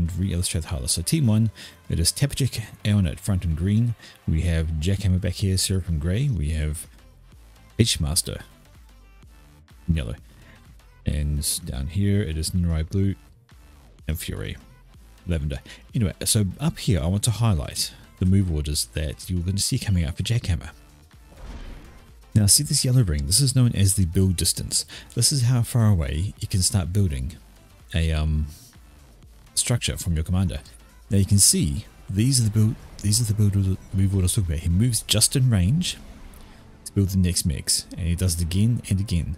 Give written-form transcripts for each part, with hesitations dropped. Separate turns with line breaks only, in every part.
and re-illustrate the highlights. So team 1, it is Tapachik, Aeon at front in green. We have Jackhammer back here, Syrup in grey. We have H-Master in yellow. And down here it is Nirai blue and Fury lavender. Anyway, so up here I want to highlight the move orders that you're going to see coming out for Jackhammer. Now see this yellow ring, this is known as the build distance. This is how far away you can start building a structure from your commander. Now you can see these are the build move orders talking about. He moves just in range to build the next mix, and he does it again and again.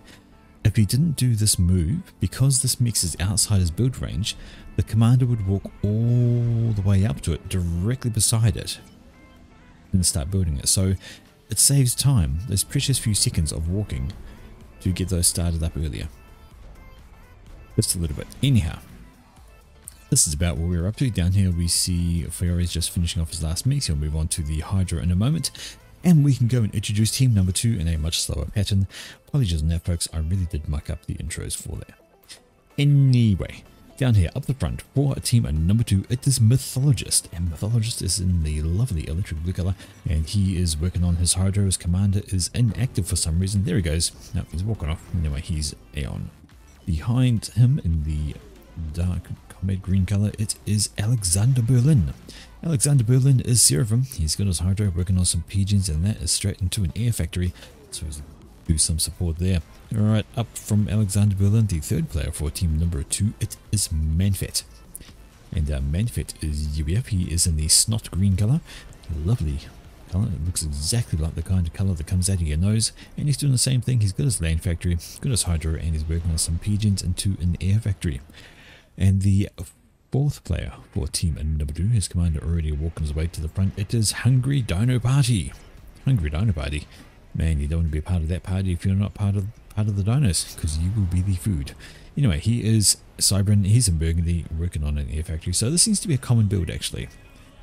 If he didn't do this move, because this mix is outside his build range, the commander would walk all the way up to it, directly beside it, and start building it. So it saves time, those precious few seconds of walking, to get those started up earlier. Just a little bit. Anyhow, this is about where we're up to. Down here we see Fiore's just finishing off his last mix. He'll move on to the Hydra in a moment. And we can go and introduce team number 2 in a much slower pattern. Apologies on that, folks. I really did muck up the intros for that. Anyway, down here up the front for team number 2, it is Mythologist. And Mythologist is in the lovely electric blue color. And he is working on his Hydra. His commander is inactive for some reason. There he goes. No, he's walking off. Anyway, he's Aeon. Behind him in the dark comet green color, it is Alexander Berlin. Alexander Berlin is Seraphim. He's got his Hydra working on some pigeons, and that is straight into an air factory, so he's do some support there. Alright, up from Alexander Berlin, the third player for team number 2, it is Manfet. And Manfet is UEF. He is in the snot green color. Lovely color. It looks exactly like the kind of color that comes out of your nose, and he's doing the same thing. He's got his land factory, got his Hydra, and he's working on some pigeons into an air factory. And the fourth player for team number 2, his commander already walking his way to the front. It is Hungry Dino Party. Hungry Dino Party. Man, you don't want to be a part of that party if you're not part of the dinos, because you will be the food. Anyway, he is Cybran. He's in Burgundy, working on an air factory. So this seems to be a common build, actually.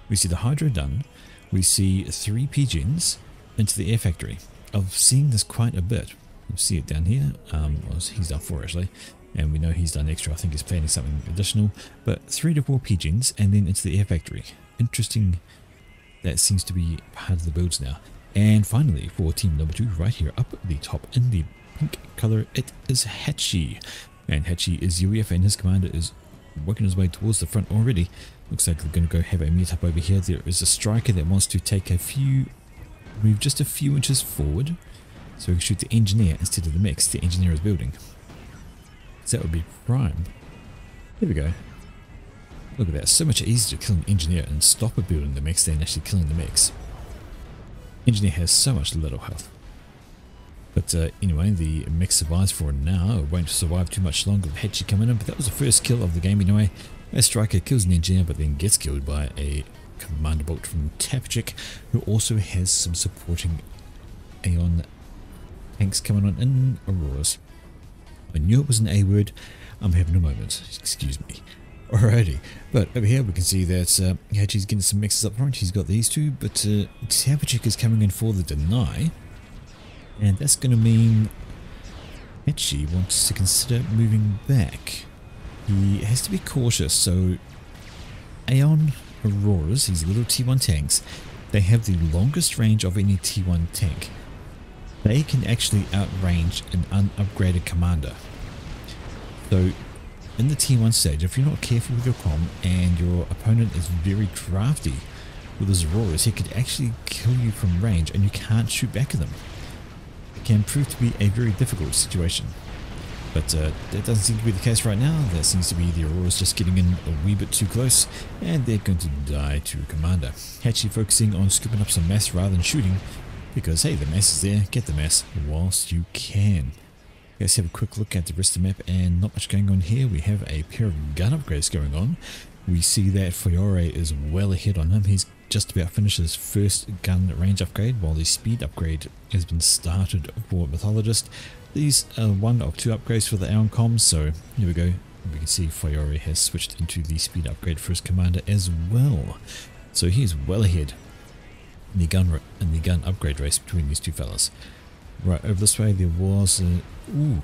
We see the Hydra done. We see 3 pigeons into the air factory. I've seen this quite a bit. You see it down here. Well, he's done 4 actually. And we know he's done extra. I think he's planning something additional. But 3 to 4 pigeons and then into the air factory. Interesting. That seems to be part of the builds now. And finally, for team number 2, right here up at the top in the pink color, it is Hachi. And Hachi is UEF, and his commander is working his way towards the front already. Looks like we're going to go have a meetup over here. There is a striker that wants to take move just a few inches forward, so we can shoot the engineer instead of the mix the engineer is building. So that would be prime. There we go. Look at that. So much easier to kill an engineer and stop it building the mix than actually killing the mix. Engineer has so much little health. But anyway, the mix survives for now. It won't survive too much longer with Hachi coming in, but that was the first kill of the game anyway. A striker kills an engineer, but then gets killed by a commander bolt from Tapachik, who also has some supporting Aeon tanks coming on in Auroras. I knew it was an A word. I'm having a moment. Excuse me. Alrighty, but over here we can see that Hachi's getting some mixes up front. He's got these 2, but Tapachik is coming in for the deny, and that's going to mean Hachi wants to consider moving back. He has to be cautious. So Aeon Auroras, these little T1 tanks, they have the longest range of any T1 tank. They can actually outrange an unupgraded commander. So in the T1 stage, if you're not careful with your comm and your opponent is very crafty with his Auroras, he could actually kill you from range and you can't shoot back at them. It can prove to be a very difficult situation. But that doesn't seem to be the case right now. That seems to be the Auroras just getting in a wee bit too close, and they're going to die to commander. Hachi focusing on scooping up some mass rather than shooting, because hey, the mass is there, get the mass whilst you can. Let's have a quick look at the rest of the map, and not much going on here. We have a pair of gun upgrades going on. We see that Fiore is well ahead on him. He's just about finished his first gun range upgrade, while the speed upgrade has been started for Mythologist. These are 1 of 2 upgrades for the Aeon comms, so here we go. We can see Fiore has switched into the speed upgrade for his commander as well. So he's well ahead in the gun upgrade race between these 2 fellas. Right, over this way there was a... Ooh.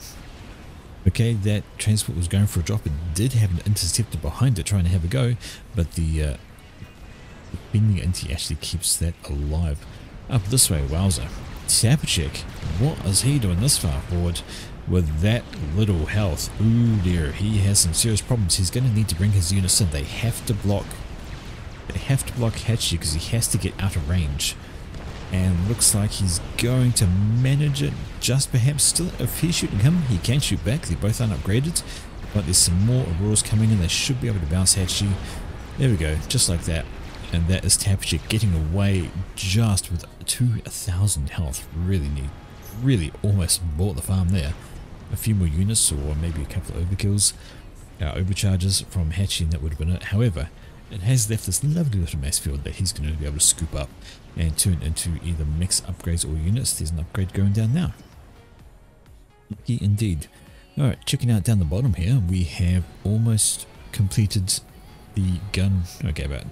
Okay, that transport was going for a drop. It did have an interceptor behind it trying to have a go, but the bending anti actually keeps that alive. Up this way, wowzer. Tapachek, what is he doing this far forward with that little health? Ooh dear, he has some serious problems. He's going to need to bring his units in. They have to block Hatchy because he has to get out of range. And looks like he's going to manage it just perhaps. Still, if he's shooting him, he can shoot back. They both aren't upgraded, but there's some more Auroras coming in. They should be able to bounce Hatchy. There we go, just like that. And that is Tapachek getting away just with 2,000 health. Really almost bought the farm there. A few more units or maybe a couple of overkills, overcharges from Hatchy, and that would have been it. However, it has left this lovely little mass field that he's going to be able to scoop up and turn into either mix upgrades or units. There's an upgrade going down now. Lucky indeed. Alright, checking out down the bottom here, we have almost completed the gun, okay, about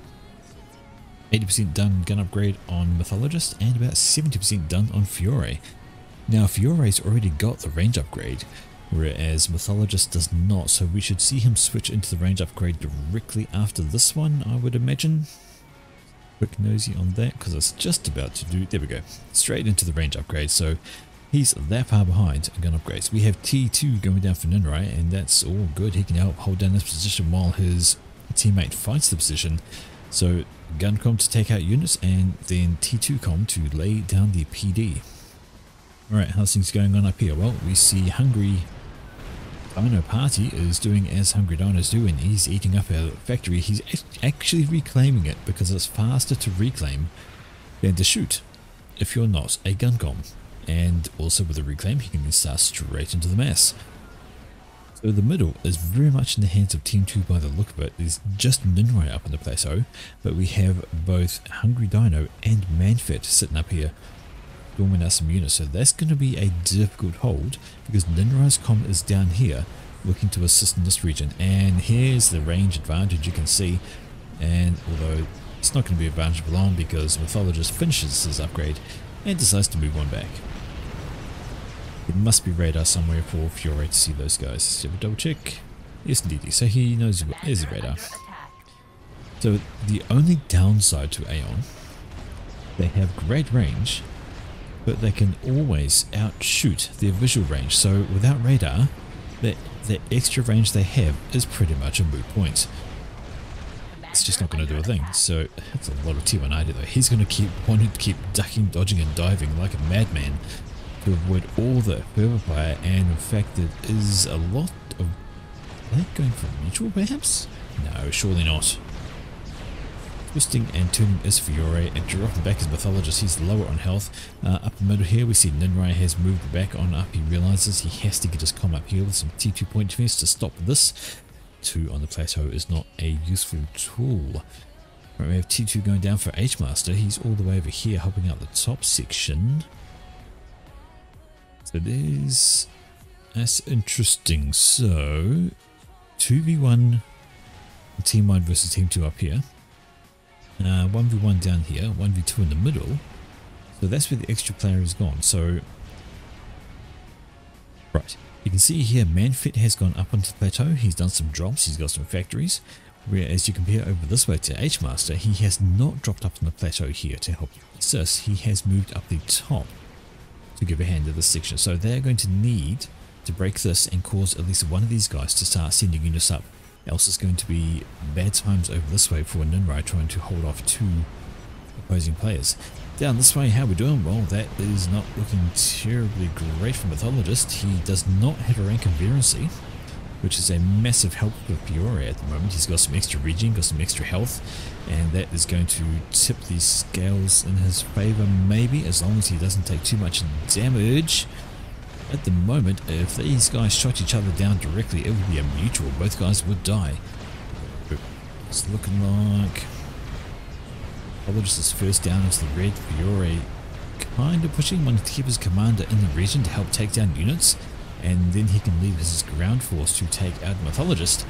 80% done gun upgrade on Mythologist and about 70% done on Fiore. Now Fiore's already got the range upgrade, whereas Mythologist does not, so we should see him switch into the range upgrade directly after this one, I would imagine. Quick nosy on that, because it's just about to do, there we go, straight into the range upgrade, so he's that far behind in gun upgrades. We have T2 going down for Ninrai, and that's all good. He can help hold down this position while his teammate fights the position. So Guncom to take out units, and then T2Com to lay down the PD. Alright, how's things going on up here? Well, we see Hungry Dino Party is doing as Hungry Dinos do, and he's eating up our factory. He's actually reclaiming it because it's faster to reclaim than to shoot if you're not a Guncom. And also with a reclaim, he can then start straight into the mass. So the middle is very much in the hands of Team 2 by the look of it. There's just Ninrai up on the plateau, but we have both Hungry Dino and Manfit sitting up here storming out some units. So that's going to be a difficult hold because Ninrai's com is down here looking to assist in this region. And here's the range advantage you can see. And although it's not going to be advantage for long because Mythologist finishes his upgrade and decides to move one back. There must be radar somewhere for Fiore to see those guys. Let's have a double check. Yes, indeed. So he knows there's a radar. So the only downside to Aeon, they have great range, but they can always outshoot their visual range. So without radar, the extra range they have is pretty much a moot point. It's just not going to do a thing. So that's a lot of T1 ID though. He's going to keep wanting to keep ducking, dodging, and diving like a madman to avoid all the further fire, and in fact it is a lot of... Are they going for mutual perhaps? No, surely not. Twisting and turning is Fiore, and dropping back as Mythologist. He's lower on health. Up the middle here we see Ninrai has moved back on up. He realizes he has to get his com up here with some T2 point defense to stop this. 2 on the plateau is not a useful tool. Right, we have T2 going down for H-Master. He's all the way over here helping out the top section. So that's interesting. So 2v1 Team 1 versus Team 2 up here. 1v1 down here, 1v2 in the middle. So that's where the extra player is gone. So, right, you can see here Manfit has gone up onto the plateau. He's done some drops, he's got some factories. Whereas you compare over this way to H-Master, he has not dropped up on the plateau here to help assist. He has moved up the top to give a hand to this section. So they're going to need to break this and cause at least one of these guys to start sending units up. Else it's going to be bad times over this way for Ninrai trying to hold off 2 opposing players. Down this way, how we doing? Well, that is not looking terribly great for Mythologist. He does not have a rank of Verancy, which is a massive help for Fiore at the moment. He's got some extra regen, got some extra health, and that is going to tip these scales in his favor maybe, as long as he doesn't take too much damage. At the moment, if these guys shot each other down directly, it would be a mutual. Both guys would die. It's looking like Mythologist is first down into the red. Fiore kind of pushing, wanting to keep his commander in the region to help take down units, and then he can leave his ground force to take out Mythologist.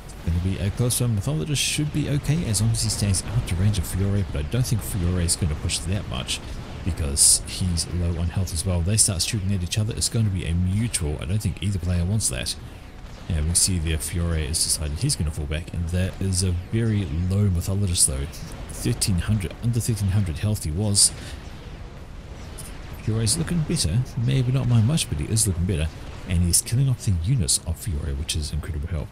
It's going to be a close one. Mythologist should be okay as long as he stays out of range of Fiore, but I don't think Fiore is going to push that much. because he's low on health as well. They start shooting at each other. It's going to be a mutual. I don't think either player wants that. Yeah, we see there Fiore has decided he's going to fall back, and that is a very low mythologist though. 1300, under 1300 health he was. Fiore's looking better, maybe not by much, but he is looking better, and he's killing off the units of Fiore, which is incredible help.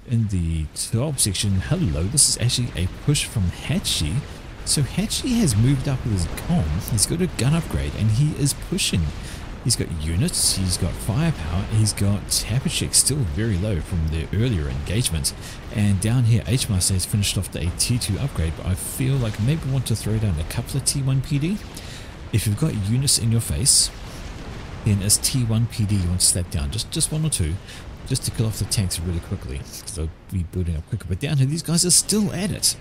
In the top section, hello, this is actually a push from Hachi. So Hachi has moved up with his com, he's got a gun upgrade, and he is pushing. He's got units, he's got firepower, he's got Tapachek still very low from the earlier engagement. And down here, H-Master has finished off the T2 upgrade, but I feel like maybe I want to throw down a couple of T1 PD. If you've got units in your face, then as T1 PD you want to slap down, just one or two, just to kill off the tanks really quickly, because they'll be building up quicker. But down here, these guys are still at it.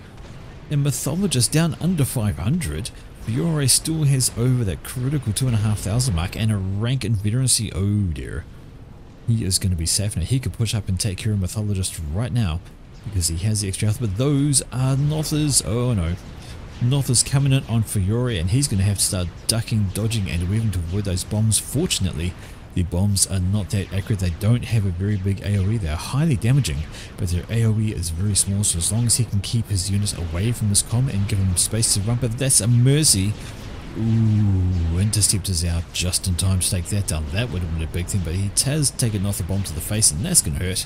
And Mythologist down under 500. Fiore still has over that critical 2,500 mark and a rank in veterancy. Oh dear. He is going to be safe now. He could push up and take care of Mythologist right now because he has the extra health. But those are Nothers. Oh no. Noth is coming in on Fiore, and he's going to have to start ducking, dodging, and weaving to avoid those bombs. Fortunately, the bombs are not that accurate. They don't have a very big AoE. They are highly damaging, but their AoE is very small, so as long as he can keep his units away from his comm and give him space to run, but that's a mercy. Ooh, Interceptor's out just in time to take that down. That would have been a big thing, but he has taken Noth a bomb to the face, and that's going to hurt.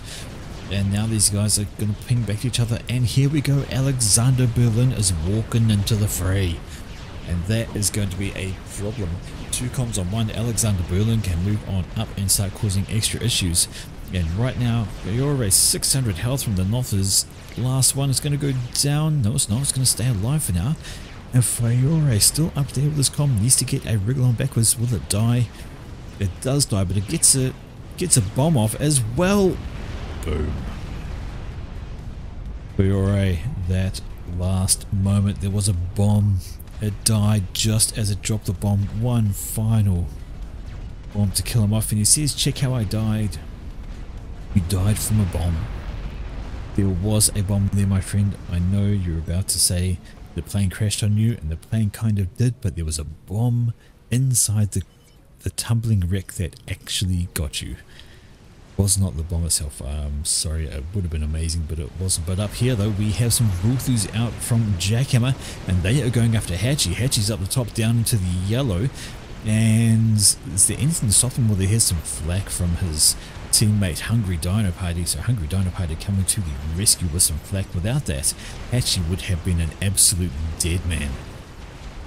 And now these guys are going to ping back to each other, and here we go. Alexander Berlin is walking into the fray, and that is going to be a problem. Two comms on one. Alexander Berlin can move on up and start causing extra issues. And right now, Fiore 600 health from the Nothers. Last one is going to go down. No, it's not. It's going to stay alive for now. And Fiore still up there with his comm. Needs to get a wriggle on backwards. Will it die? It does die, but it gets a bomb off as well. Boom. Fiore, that last moment, there was a bomb. It died just as it dropped the bomb. One final bomb to kill him off. And he says, check how I died. You died from a bomb. There was a bomb there, my friend. I know you're about to say the plane crashed on you, and the plane kind of did, but there was a bomb inside the tumbling wreck that actually got you. It was not the bomb itself. Sorry, it would have been amazing, but it wasn't. But up here though, we have some Vulthus out from Jackhammer, and they are going after Hachi. Hachi's up the top, down into the yellow. And is there anything to stop him? Well, there is some flack from his teammate Hungry Dino Party. So Hungry Dino Party coming to the rescue with some flack. Without that, Hachi would have been an absolute dead man.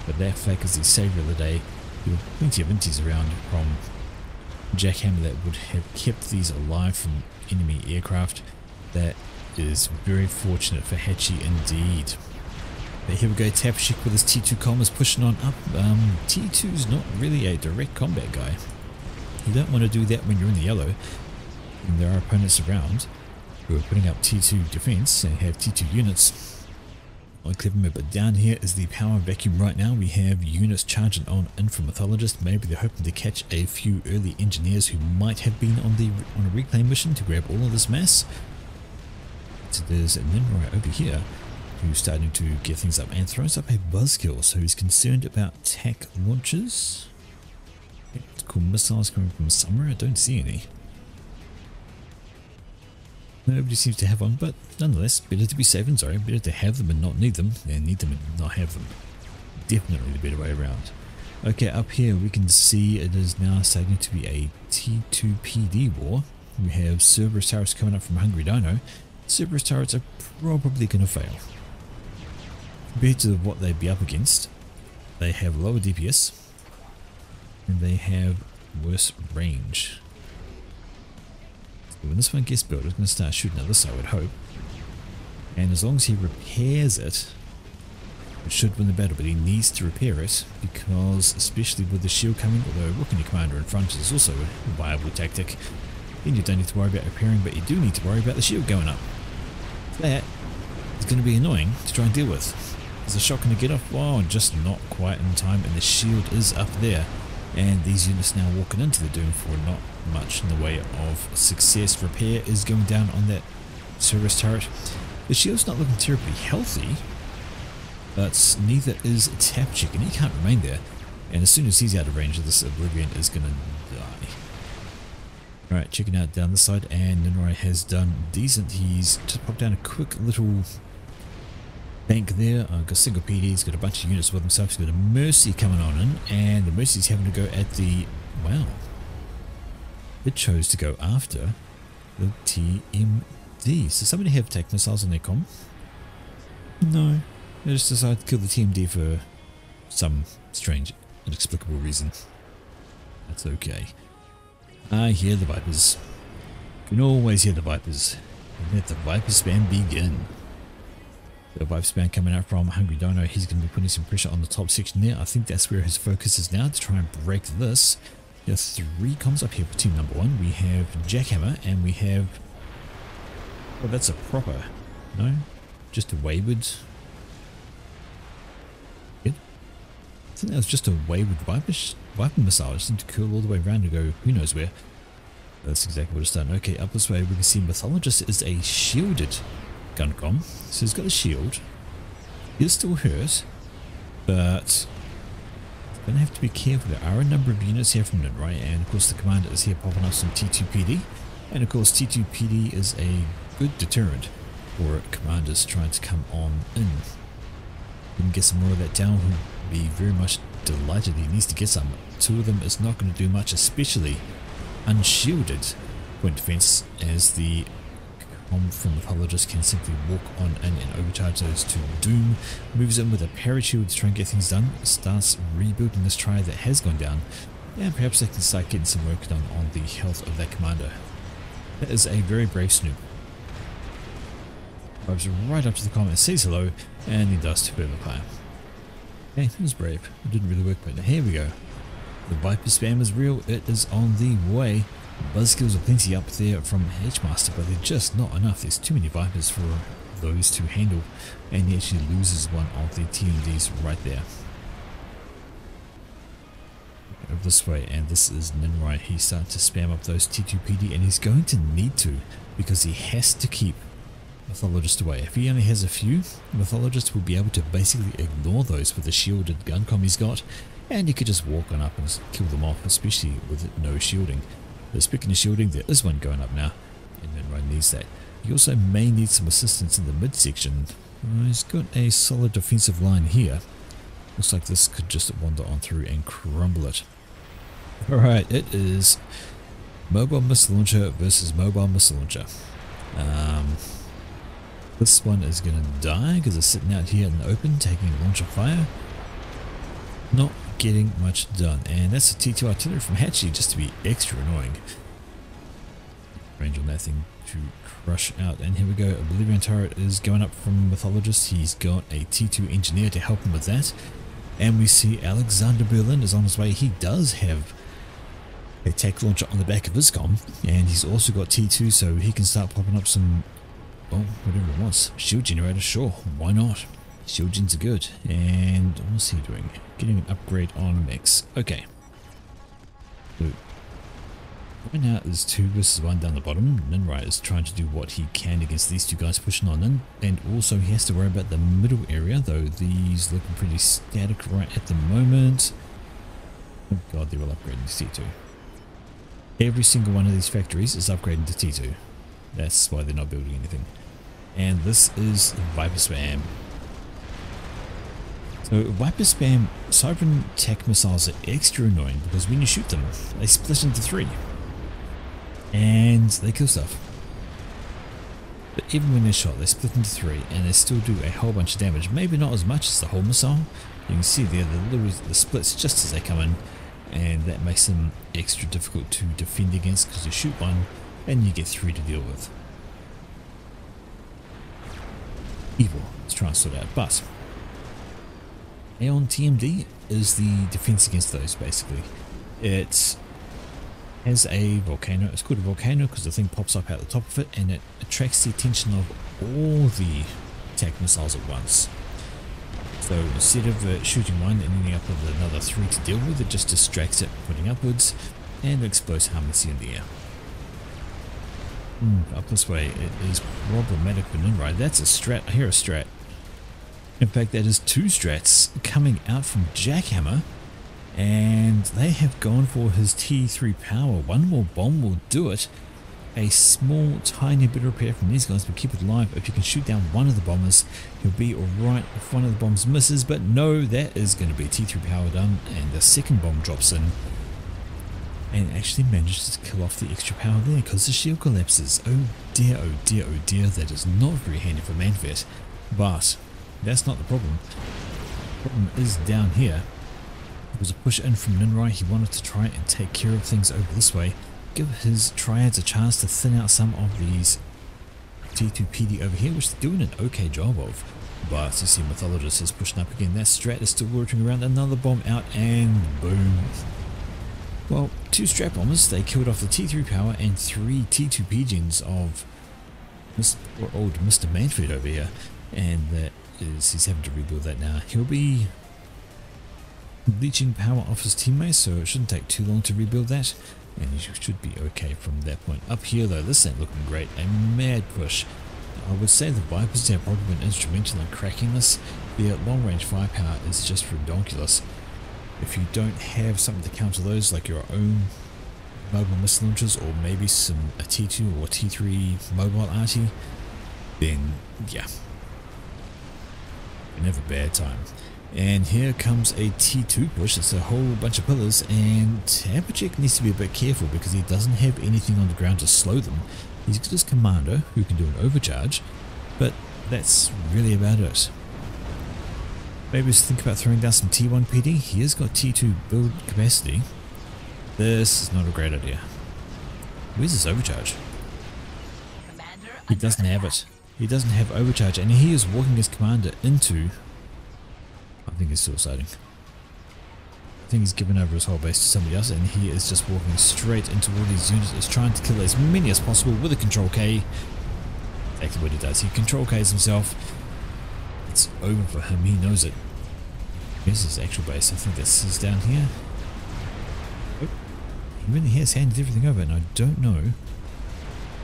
But that flack is the saviour of the day. There were plenty of inties around from Jackhammer that would have kept these alive from enemy aircraft. That is very fortunate for Hachi indeed. But here we go, Tapashik with his T2 comm is pushing on up. T2's not really a direct combat guy. You don't want to do that when you're in the yellow and there are opponents around who are putting up T2 defense and have T2 units. Like clever move, but down here is the power vacuum right now. We have units charging on in from Mythologist. Maybe they're hoping to catch a few early engineers who might have been on a reclaim mission to grab all of this mass. So there's a Nimrod over here who's starting to get things up and throws up a buzzkill, so he's concerned about TAC launches. Cool missiles coming from somewhere. I don't see any. Nobody seems to have one, but nonetheless, better to be safe than sorry. Better to have them and not need them, than need them and not have them. Definitely the better way around. Okay, up here we can see it is now starting to be a T2 PD war. We have Cerberus turrets coming up from Hungry Dino. Cerberus turrets are probably going to fail. Compared to what they'd be up against, they have lower DPS and they have worse range. When this one gets built, it's going to start shooting at this, I would hope. And as long as he repairs it, it should win the battle. But he needs to repair it, because especially with the shield coming, although walking your commander in front is also a viable tactic, then you don't need to worry about repairing, but you do need to worry about the shield going up. That is going to be annoying to try and deal with. Is the shot going to get off? Well, just not quite in time, and the shield is up there. And these units now walking into the Doom for not much in the way of success. Repair is going down on that Cerberus turret. The shield's not looking terribly healthy, but neither is Tapachik, and he can't remain there. And as soon as he's out of range, this Oblivion is going to die. Alright, checking out down the side, and Ninrai has done decent. He's just popped down a quick little bank there. Got single PD, he's got a bunch of units with himself. He's got a Mercy coming on in, and the Mercy's having to go at the... Wow. It chose to go after the TMD. So somebody have attack missiles on their comm? No. They just decided to kill the TMD for some strange, inexplicable reason. That's okay. I hear the Vipers. You can always hear the Vipers. And let the Viper spam begin. The Viper spam coming out from Hungry Dino. He's going to be putting some pressure on the top section there. I think that's where his focus is now, to try and break this. There are 3 comms up here for team number 1. We have Jackhammer, and we have... Oh, that's a proper... No? Just a wayward... Good. I think that was just a wayward Viper missile. Just seemed to curl all the way around and go who knows where. That's exactly what it's done. Okay, up this way we can see Mythologist is a shielded gun comm. So he's got a shield. He's still hurt, but going to have to be careful. There are a number of units here from Ninrai, and of course the commander is here popping up some T2PD, and of course T2PD is a good deterrent for commanders trying to come on in. We can get some more of that down. We'll be very much delighted. He needs to get some. 2 of them is not going to do much, especially unshielded point defense, as the from Mythologist can simply walk on in and overcharge those to Doom. Moves in with a parachute to try and get things done. Starts rebuilding this triad that has gone down, and perhaps they can start getting some work done on the health of that commander. That is a very brave Snoop. Drives right up to the comment, says hello, and he does 2 bit of a fire. Okay, that was brave. It didn't really work, but here we go. The Viper spam is real. It is on the way. Buzzkills are plenty up there from H-Master, but they're just not enough. There's too many Vipers for those to handle, and he actually loses one of the TMDs right there. Over this way, and this is Ninrai. He's starting to spam up those T2PD, and he's going to need to, because he has to keep Mythologist away. If he only has a few, Mythologist will be able to basically ignore those with the shielded gun comm he's got, and he could just walk on up and kill them off, especially with no shielding. Speaking of shielding, there is one going up now, and Ninrai needs that. He also may need some assistance in the midsection. He's got a solid defensive line here. Looks like this could just wander on through and crumble it. Alright, it is Mobile Missile Launcher versus Mobile Missile Launcher. This one is going to die because it's sitting out here in the open taking launcher fire. Not getting much done, and that's a T2 artillery from Hatchy, just to be extra annoying. Range on that thing to crush out, and here we go. Oblivion turret is going up from Mythologist. He's got a T2 engineer to help him with that, and we see Alexander Berlin is on his way. He does have a tech launcher on the back of his comm, and he's also got T2, so he can start popping up some, well, whatever it wants. Shield generator, sure, why not? Shield gens are good. And what's he doing? Getting an upgrade on mix. Okay. So right now there's 2 versus 1 down the bottom. Ninrai is trying to do what he can against these 2 guys pushing on in, and also he has to worry about the middle area, though these looking pretty static right at the moment. Oh god, they're all upgrading to T2. Every single one of these factories is upgrading to T2. That's why they're not building anything. And this is Viper Spam. So Viper Spam Sovereign Tech missiles are extra annoying because when you shoot them, they split into 3. And they kill stuff. But even when they're shot, they split into 3 and they still do a whole bunch of damage. Maybe not as much as the whole missile. You can see there the splits just as they come in, and that makes them extra difficult to defend against because you shoot one and you get 3 to deal with. Evil. Let's try and sort out. But Aeon TMD is the defense against those, basically. It has a volcano. It's called a volcano because the thing pops up out the top of it, and it attracts the attention of all the attack missiles at once. So instead of shooting one and ending up with another 3 to deal with, it just distracts it, pointing upwards, and it explodes harmlessly in the air. Up this way, it is problematic for Ninrai. That's a strat. I hear a strat. In fact, that is 2 strats coming out from Jackhammer. And they have gone for his T3 power. One more bomb will do it. A small tiny bit of repair from these guys will keep it alive. If you can shoot down one of the bombers, he'll be alright if one of the bombs misses, but no, that is going to be T3 power done, and the second bomb drops in and actually manages to kill off the extra power there because the shield collapses. Oh dear, oh dear, oh dear, that is not very handy for Manvet, but that's not the problem. The problem is down here. It was a push in from Ninrai. He wanted to try and take care of things over this way, give his triads a chance to thin out some of these T2 PD over here, which they're doing an okay job of. But you see Mythologist is pushing up again. That Strat is still working around. Another bomb out and boom. Well, 2 Strat bombers, they killed off the T3 power and 3 T2 pigeons of old Mr. Manfred over here. And that is, he's having to rebuild that now. He'll be leeching power off his teammates, so it shouldn't take too long to rebuild that. And you should be okay from that point. Up here though, this ain't looking great. A mad push. I would say the Vipers have probably been instrumental in cracking this. Their long range firepower is just redonkulous. If you don't have something to counter those, like your own mobile missile launchers or maybe a T2 or T3 mobile RT, then yeah, you have a bad time. And here comes a T2 push. It's a whole bunch of pillars, and Temperature needs to be a bit careful because he doesn't have anything on the ground to slow them. He's got his commander who can do an overcharge, but that's really about it. Maybe just think about throwing down some T1 PD. He has got T2 build capacity. This is not a great idea. Where's his overcharge? He doesn't have it. He doesn't have overcharge, and he is walking his commander into... I think he's suiciding. I think he's given over his whole base to somebody else, and he is just walking straight into all these units. Is trying to kill as many as possible with a Control K. Exactly what he does. He Control Ks himself. It's over for him. He knows it. Here's his actual base. I think this is down here. Oh, he really has handed everything over, and I don't know.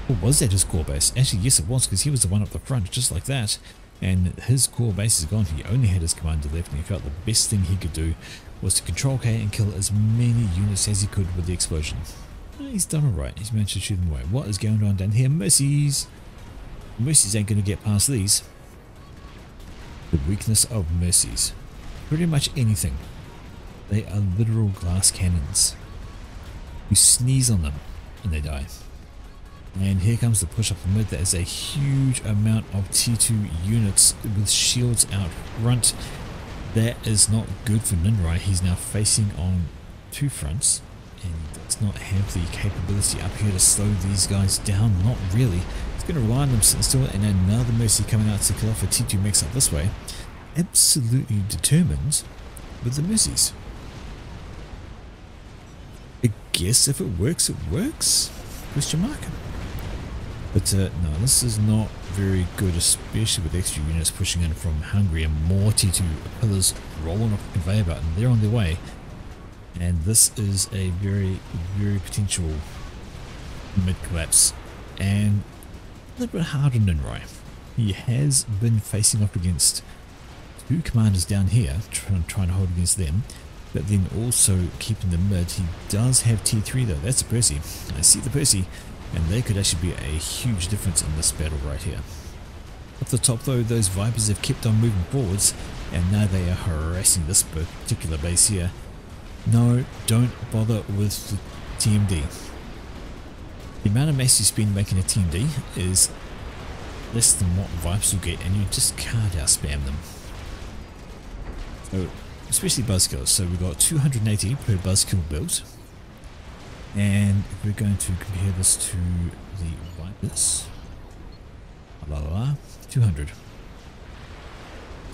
Or was that his core base? Actually, yes, it was, because he was the one up the front, just like that. And his core base is gone. He only had his commander left, and he felt the best thing he could do was to Control K and kill as many units as he could with the explosion. He's done alright. He's managed to shoot them away. What is going on down here? Mercies! Mercies ain't going to get past these. The weakness of Mercies. Pretty much anything. They are literal glass cannons. You sneeze on them and they die. And here comes the push up the mid. That is a huge amount of T2 units with shields out front. That is not good for Ninrai. He's now facing on 2 fronts and does not have the capability up here to slow these guys down. Not really. He's going to rely on them sitting still, and another Mercy coming out to kill off a T2 mix up this way. Absolutely determined with the Mercies. I guess if it works, it works? Question mark. But no, this is not very good, especially with extra units pushing in from Hungary and more T2 pillars rolling off the conveyor belt, and they're on their way. And this is a very, very potential mid-collapse, and a little bit hard on Ninrai. He has been facing off against 2 commanders down here, trying to hold against them, but then also keeping the mid. He does have T3 though. That's a Percy. I see the Percy. And they could actually be a huge difference in this battle right here. Up the top though, those Vipers have kept on moving forwards, and now they are harassing this particular base here. No, don't bother with the TMD. The amount of mass you spend making a TMD is less than what Vipers will get, and you just can't outspam them. So, especially buzzkills. So we've got 280 per buzzkill built. And if we're going to compare this to the Vipers, 200.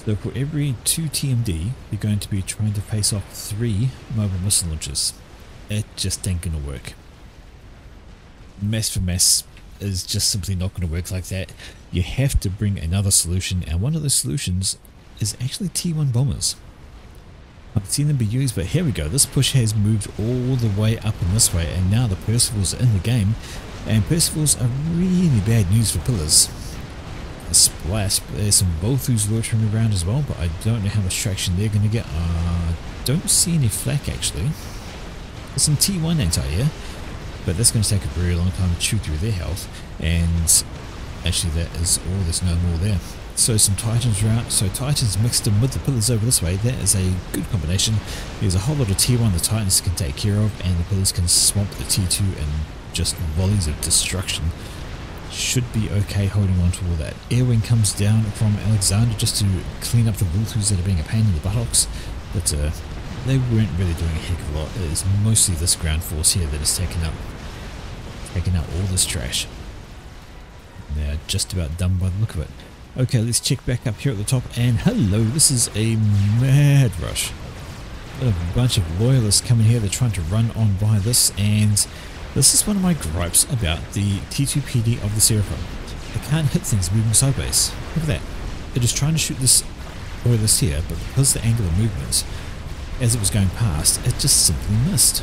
So for every 2 TMD, you're going to be trying to face off 3 mobile missile launchers. It just ain't going to work. Mass for mass is just simply not going to work like that. You have to bring another solution, and one of those solutions is actually T1 bombers. I've seen them be used, but here we go. This push has moved all the way up in this way, and now the Percivals are in the game, and Percivals are really bad news for pillars. A splash. There's some Bolthus loitering around as well, but I don't know how much traction they're going to get. don't see any flak actually. There's some T1 anti-air, but that's going to take a very long time to chew through their health, and actually that is all, there's no more there. So some Titans are out, so Titans mixed in with the pillars over this way, that is a good combination. There's a whole lot of T1 the Titans can take care of, and the pillars can swamp the T2 and just volleys of destruction. Should be okay holding on to all that. Airwing comes down from Alexander just to clean up the Vultus that are being a pain in the buttocks, but they weren't really doing a heck of a lot. It is mostly this ground force here that is taking out all this trash. They're just about done by the look of it. Okay, let's check back up here at the top, and hello, this is a mad rush. A bunch of loyalists coming here, they're trying to run on by this, and this is one of my gripes about the T2PD of the Seraphim. It can't hit things moving sideways. Look at that. It is trying to shoot this loyalist here, but because of the angular movement, as it was going past, it just simply missed.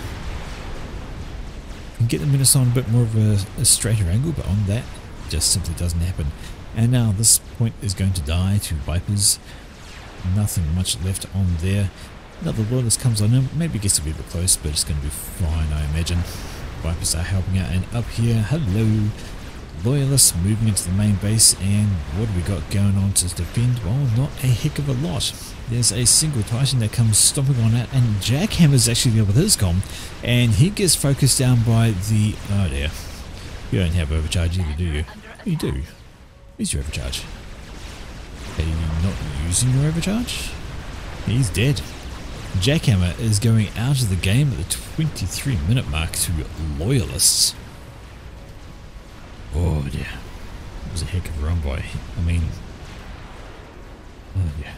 You can get the Menace on a bit more of a straighter angle, but on that, it just simply doesn't happen. And now this point is going to die to Vipers. Nothing much left on there. Another loyalist comes on in, maybe gets a bit close, but it's going to be fine, I imagine. Vipers are helping out, and up here, hello, loyalists moving into the main base, and what have we got going on to defend? Well, not a heck of a lot. There's a single Titan that comes stomping on out, and Jackhammer's actually there with his comm, and he gets focused down by the... oh dear. You don't have overcharge either, do you? You do. Here's your overcharge. Are you not using your overcharge? He's dead. Jackhammer is going out of the game at the 23-minute mark to loyalists. Oh dear. It was a heck of a run by. I mean... oh yeah.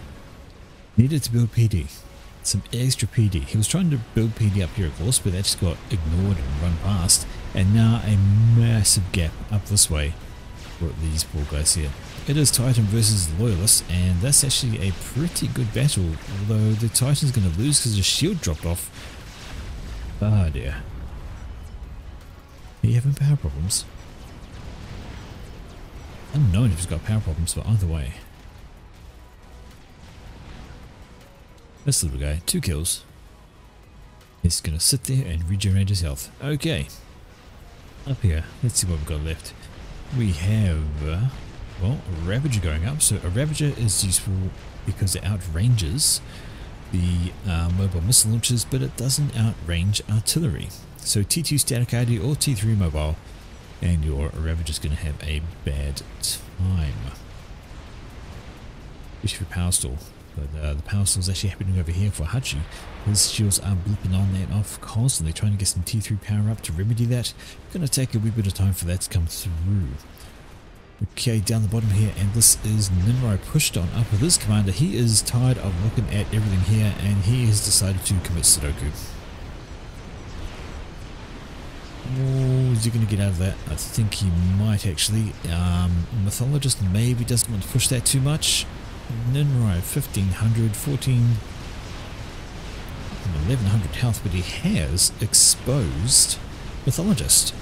Needed to build PD. Some extra PD. He was trying to build PD up here of course, but that just got ignored and run past. And now a massive gap up this way for these poor guys here. It is Titan versus Loyalists, and that's actually a pretty good battle, although the Titan's going to lose because his shield dropped off. Ah dear. Are you having power problems? Unknown if he's got power problems, but either way. This little guy, 2 kills. He's going to sit there and regenerate his health. Okay. Up here, let's see what we've got left. We have, well, a Ravager going up. So a Ravager is useful because it outranges the mobile missile launchers, but it doesn't outrange artillery. So T2 static ID or T3 mobile, and your Ravager's going to have a bad time. Especially for Power Stall. But the Power Stall is actually happening over here for Hachi. His shields are blipping on and off constantly, trying to get some T3 power up to remedy that. Going to take a wee bit of time for that to come through. Okay, down the bottom here, and this is Ninrai pushed on up with his commander. He is tired of looking at everything here, and he has decided to commit Sudoku. Oh, is he going to get out of that? I think he might actually. Mythologist maybe doesn't want to push that too much. Ninrai 1500, 1100 health, but he has exposed Mythologist.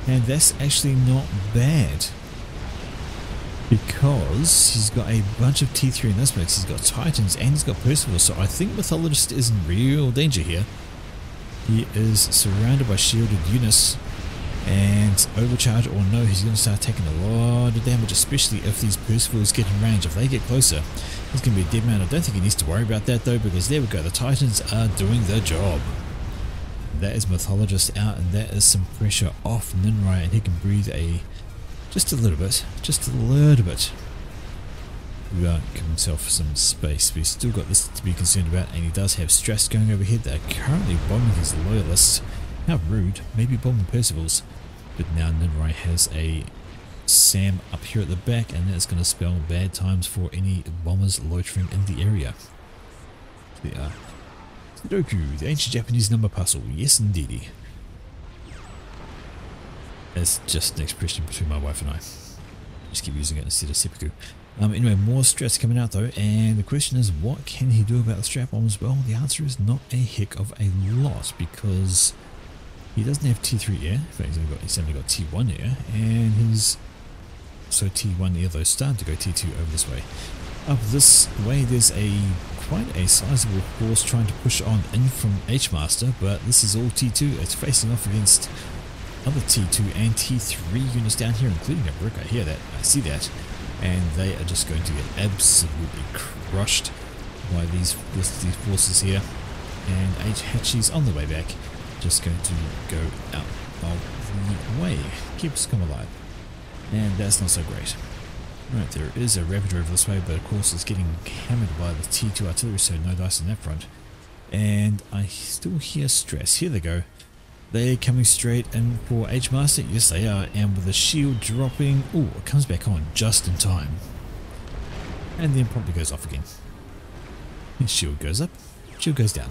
And that's actually not bad, because he's got a bunch of T3 in this mix. He's got Titans and he's got Percival, so I think Mythologist is in real danger here. He is surrounded by shielded units, and overcharge or no, he's going to start taking a lot of damage, especially if these Percivals get in range. If they get closer, he's going to be a dead man. I don't think he needs to worry about that though, because there we go, the Titans are doing their job. That is Mythologist out, and that is some pressure off Ninrai, and he can breathe just a little bit. Give himself some space, but he's still got this to be concerned about, and he does have stress going over here. They're currently bombing his loyalists. How rude, maybe bombing Percivals, but now Ninrai has a SAM up here at the back, and that's going to spell bad times for any bombers loitering in the area. They are Sudoku, the ancient Japanese number puzzle, yes indeedy. That's just an expression between my wife and I. Just keep using it instead of seppuku. Anyway, more stress coming out though, and the question is, what can he do about the strap bombs? Well, the answer is not a heck of a lot, because he doesn't have T3 air. In fact, he's only got T1 air, and he's so T1 air though starting to go T2 over this way. Up this way, there's a quite a sizable force trying to push on in from H-Master, but this is all T2. It's facing off against other T2 and T3 units down here, including a brick. I hear that, I see that, and they are just going to get absolutely crushed by these forces here. And H-Hatchie's on the way back, just going to go out of the way. Keeps come alive, and that's not so great. Right, there is a rapid over this way, but of course it's getting hammered by the T2 artillery, so no dice on that front. And I still hear stress. Here they go. They're coming straight in for H-Master. Yes, they are. And with the shield dropping, oh, it comes back on just in time. And then promptly goes off again. His shield goes up, shield goes down.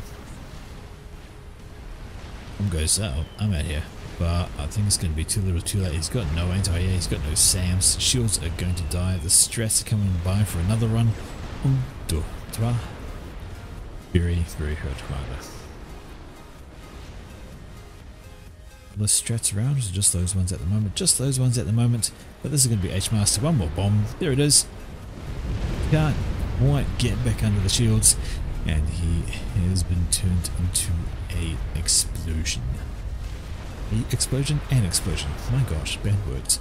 One goes up. I'm out here. But I think it's going to be too little too late. He's got no anti-air, he's got no SAMs. Shields are going to die. The strats are coming by for another run. Very, very hurt rather. The strats around, or just those ones at the moment? Just those ones at the moment. But this is going to be H-Master. One more bomb. There it is. Can't quite get back under the shields. And he has been turned into a explosion. Explosion and explosion. My gosh, bad words.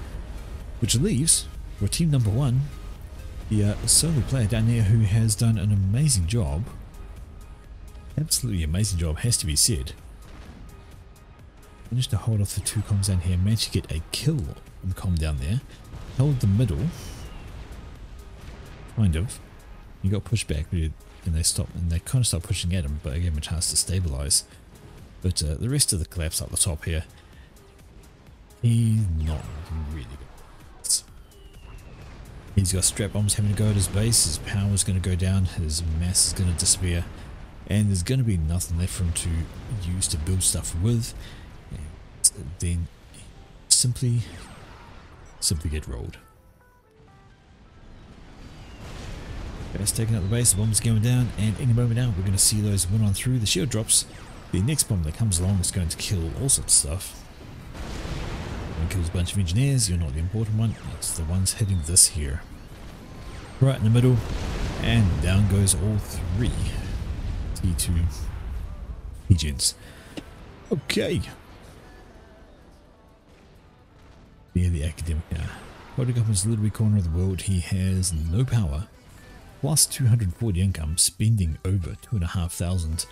Which leaves for team number one the solo player down here who has done an amazing job. Absolutely amazing job, has to be said. Managed to hold off the two comms down here, managed to get a kill on the comm down there. Held the middle. Kind of. You got pushed back, and they stopped, and they kind of stopped pushing at him, but I gave him a chance to stabilize. But the rest of the collapse up the top here, he's not really good. He's got strap bombs having to go at his base, his power is going to go down, his mass is going to disappear, and there's going to be nothing left for him to use to build stuff with. And then simply get rolled. Base taking out the base, the bomb's going down, and any moment now we're going to see those win on through. The shield drops. The next bomb that comes along is going to kill all sorts of stuff. And kills a bunch of engineers. You're not the important one. It's the ones hitting this here. Right in the middle. And down goes all three T2 agents. Okay. Near the academic now. Holding up his little wee corner of the world, he has no power. Plus 240 income, spending over 2,500.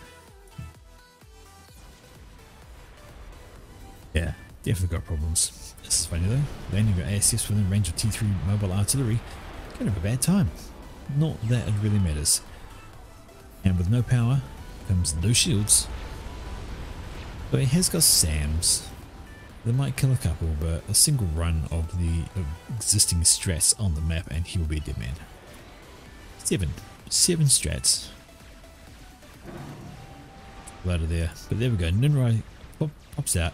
Yeah, definitely got problems. This is funny though. Landing your ASS within range of T3 mobile artillery. Kind of a bad time. Not that it really matters. And with no power comes no shields. But he has got SAMs. They might kill a couple, but a single run of the existing strats on the map and he will be a dead man. Seven strats. Out of there. But there we go. Ninrai pops out.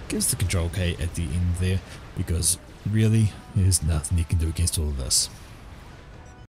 Gives the control K at the end there, because really there's nothing you can do against all of this.